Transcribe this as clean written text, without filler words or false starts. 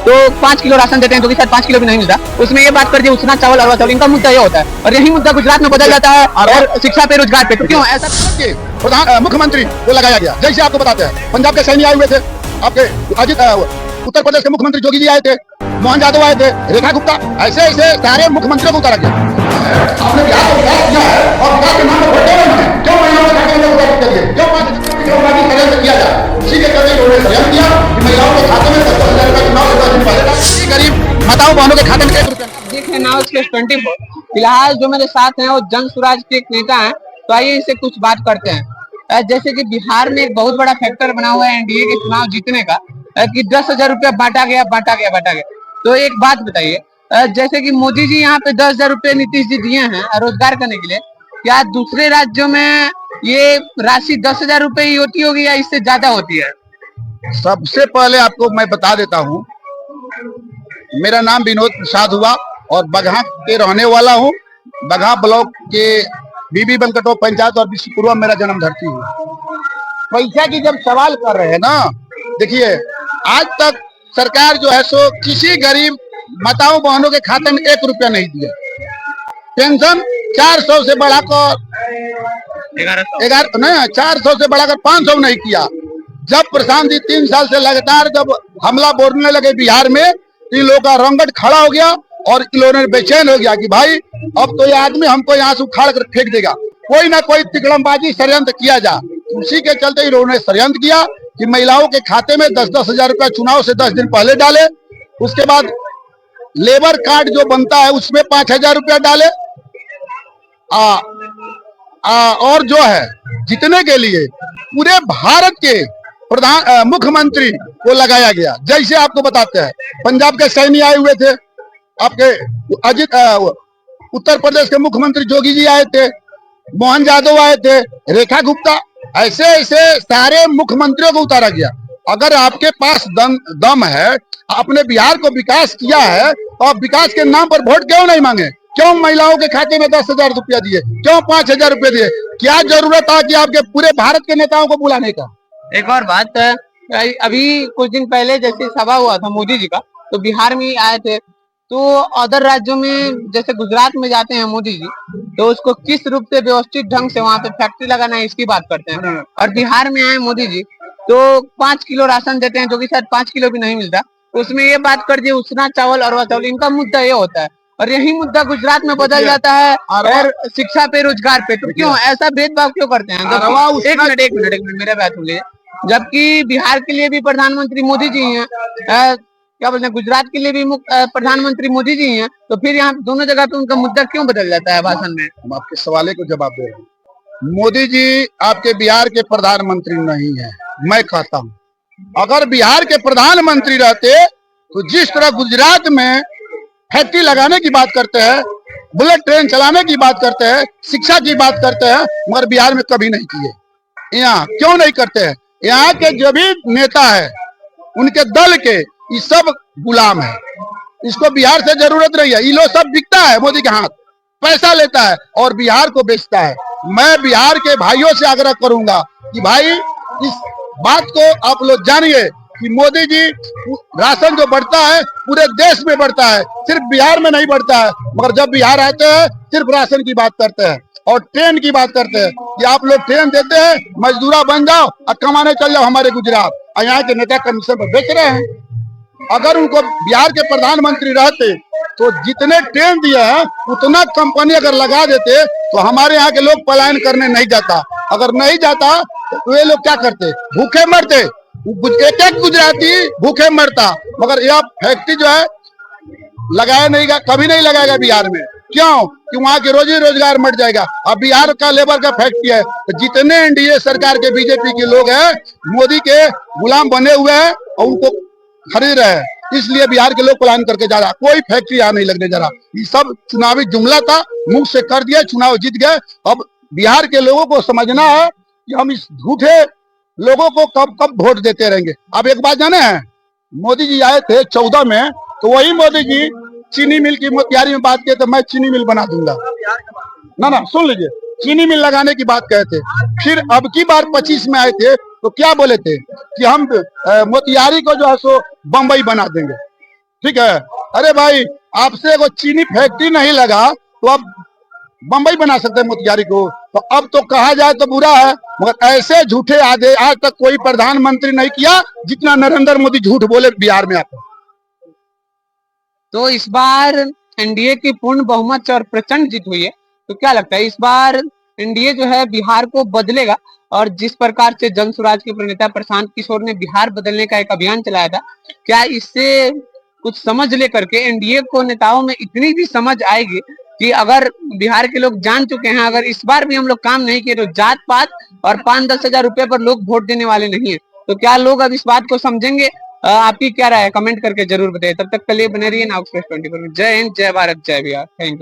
तो 5 kilo ration देते हैं जो कि शायद 5 किलो भी नहीं मिलता, उसमें ये बात कर दिए उतना चावल अरवा चावल, इनका मुद्दा ये होता है। और यही मुद्दा गुजरात में बदल जाता है और शिक्षा पे, रोजगार पे। तो क्यों ऐसा? प्रधान मुख्यमंत्री को लगाया गया, जैसे आपको बताते हैं पंजाब के सैनी आए हुए थे, आपके अजित उत्तर प्रदेश के मुख्यमंत्री जोगी जी आए थे, मोहन यादव आए थे, रेखा गुप्ता, ऐसे ऐसे सारे मुख्यमंत्रियों को उतारा गया। आपने बिहार को विकास किया है और विकास के नाम पर वोट देना क्यों महिलाओं के खाते में उतार करिए, क्यों 5 हजार किया जाए, उसी के चलते उन्होंने षड्यंत्र किया कि महिलाओं के खाते में 10,000 रुपए चुनाव से 10 दिन पहले गरीब माताओं बहनों के खाते में 1 रुपया। देखिए नाउ केस 24 फिलहाल जो मेरे साथ हैं वो जन स्वराज के एक नेता हैं, तो आइए इससे कुछ बात करते हैं। जैसे कि बिहार में एक बहुत बड़ा फैक्टर बना हुआ है एनडीए के चुनाव जीतने का, कि 10,000 रुपया बांटा गया। तो एक बात बताइए, जैसे कि मोदी जी यहाँ पे 10,000 रुपये नीतीश जी दिए हैं रोजगार करने के लिए, क्या दूसरे राज्यों में ये राशि 10,000 रुपये ही होती होगी या इससे ज्यादा होती है? सबसे पहले आपको मैं बता देता हूँ, मेरा नाम विनोद प्रसाद हुआ और बगहा के रहने वाला हूँ। बगहा ब्लॉक के बीबी वेंकटो पंचायत और विश्वपुरवा मेरा जन्म धरती है। पैसा की जब सवाल कर रहे हैं ना, देखिए आज तक सरकार जो है सो किसी गरीब माताओं बहनों के खाते में 1 रुपया नहीं दिया। पेंशन 400 से बढ़ाकर 400 से बढ़ाकर 500 नहीं किया। जब प्रशांत जी 3 साल से लगातार जब हमला बोलने लगे बिहार में, इन लोगों का रंगट खड़ा हो गया और इन लोगों ने बेचैन हो गया कि भाई अब तो ये आदमी हमको यहाँ से उखाड़ कर फेंक देगा, कोई ना कोई तिकड़मबाजी षड्यंत्र किया जा। उसी के चलते इन्होंने षड्यंत्र किया कि महिलाओं के खाते में 10-10 हजार रुपया चुनाव से 10 दिन पहले डाले। उसके बाद लेबर कार्ड जो बनता है उसमें 5,000 रुपया डाले। और जो है जीतने के लिए पूरे भारत के प्रधान मुख्यमंत्री को लगाया गया। जैसे आपको बताते हैं पंजाब के सैनी आए हुए थे, आपके अजित उत्तर प्रदेश के मुख्यमंत्री जोगी जी आए थे, मोहन यादव आए थे, रेखा गुप्ता, ऐसे ऐसे सारे मुख्यमंत्रियों को उतारा गया। अगर आपके पास दम है, आपने बिहार को विकास किया है, तो आप विकास के नाम पर वोट क्यों नहीं मांगे? क्यों महिलाओं के खाते में 10,000 रुपया दिए? क्यों 5,000 रुपये दिए? क्या जरूरत था कि आपके पूरे भारत के नेताओं को बुलाने का? एक और बात, अभी कुछ दिन पहले जैसे सभा हुआ था मोदी जी का, तो बिहार में आए थे। तो अदर राज्यों में जैसे गुजरात में जाते हैं मोदी जी, तो उसको किस रूप से व्यवस्थित ढंग से वहाँ पे फैक्ट्री लगाना है इसकी बात करते हैं। और बिहार में आए मोदी जी तो 5 किलो राशन देते हैं जो कि शायद 5 किलो भी नहीं मिलता, उसमें ये बात कर दिए उतना चावल अरवा चावल, इनका मुद्दा ये होता है। और यही मुद्दा गुजरात में बदल जाता है और शिक्षा पे, रोजगार पे। तो क्यों ऐसा भेदभाव क्यों करते हैं? एक मिनट मेरा बात सुन लीजिए। जबकि बिहार के लिए भी प्रधानमंत्री मोदी जी हैं, क्या बोलते हैं, गुजरात के लिए भी प्रधानमंत्री मोदी जी हैं, तो फिर यहाँ दोनों जगह पे उनका मुद्दा क्यों बदल जाता है भाषण में? हम आपके सवाल को जवाब दे रहे हैं। मोदी जी आपके बिहार के प्रधानमंत्री नहीं है। मैं कहता हूँ अगर बिहार के प्रधानमंत्री रहते तो जिस तरह गुजरात में फैक्ट्री लगाने की बात करते हैं, बुलेट ट्रेन चलाने की बात करते हैं, शिक्षा की बात करते हैं, मगर बिहार में कभी नहीं किए। यहाँ क्यों नहीं करते हैं? यहाँ के जो भी नेता है उनके दल के ये सब गुलाम है। इसको बिहार से जरूरत नहीं है। ये लोग सब बिकता है मोदी के हाथ, पैसा लेता है और बिहार को बेचता है। मैं बिहार के भाइयों से आग्रह करूंगा कि भाई इस बात को आप लोग जानिए कि मोदी जी राशन जो बढ़ता है पूरे देश में बढ़ता है, सिर्फ बिहार में नहीं बढ़ता है। मगर जब बिहार आते हैं सिर्फ राशन की बात करते हैं और ट्रेन की बात करते हैं कि आप लोग ट्रेन देते हैं, मजदूरा बन जाओ और कमाने चल जाओ हमारे गुजरात, और यहाँ के नेता कमीशन पर बेच रहे हैं। अगर उनको बिहार के प्रधानमंत्री रहते तो जितने ट्रेन दिए हैं उतना कंपनी अगर लगा देते तो हमारे यहाँ के लोग पलायन करने नहीं जाता। अगर नहीं जाता तो ये लोग क्या करते? भूखे मरते। एक गुजराती भूखे मरता। मगर यह फैक्ट्री जो है लगाया नहीं, कभी नहीं लगाएगा बिहार में। क्यों? कि वहाँ के रोजी रोजगार मर जाएगा। अब बिहार का लेबर का फैक्ट्री है, तो जितने एनडीए सरकार के बीजेपी के लोग हैं मोदी के गुलाम बने हुए हैं और उनको खरीद रहे हैं, इसलिए बिहार के लोग पलायन करके जा रहा। कोई फैक्ट्री यहाँ नहीं लगने जा रहा। ये सब चुनावी जुमला था, मुंह से कर दिया, चुनाव जीत गए। अब बिहार के लोगों को समझना है कि हम इस झूठे लोगों को कब कब वोट देते रहेंगे। अब एक बात जाने हैं, मोदी जी आए थे 14 में, तो वही मोदी जी चीनी मिल की मोतिहारी में बात किए तो मैं चीनी मिल बना दूंगा। ना सुन लीजिए, चीनी मिल लगाने की बात कहे थे। फिर अब की बार 25 में आए थे तो क्या बोले थे कि हम मोतिहारी को जो है सो बम्बई बना देंगे। ठीक है। अरे भाई, आपसे वो चीनी फैक्ट्री नहीं लगा तो आप बम्बई बना सकते हैं मोतिहारी को। तो अब तो कहा जाए तो बुरा है, मगर ऐसे झूठे आज तक कोई प्रधानमंत्री नहीं किया जितना नरेंद्र मोदी झूठ बोले बिहार में आते। तो इस बार एनडीए की पूर्ण बहुमत और प्रचंड जीत हुई है, तो क्या लगता है इस बार एनडीए जो है बिहार को बदलेगा? और जिस प्रकार से जन स्वराज के प्रणेता प्रशांत किशोर ने बिहार बदलने का एक अभियान चलाया था, क्या इससे कुछ समझ लेकर के एनडीए को नेताओं में इतनी भी समझ आएगी कि अगर बिहार के लोग जान चुके हैं अगर इस बार भी हम लोग काम नहीं किए तो जात पात और 5-10 हजार रुपए पर लोग वोट देने वाले नहीं है, तो क्या लोग अब इस बात को समझेंगे? आपकी क्या राय है? कमेंट करके जरूर बताइए। तब तक के लिए बने रहिए नाउ एक्सप्रेस 24 में। जय हिंद, जय भारत, जय बिहार। Thank you.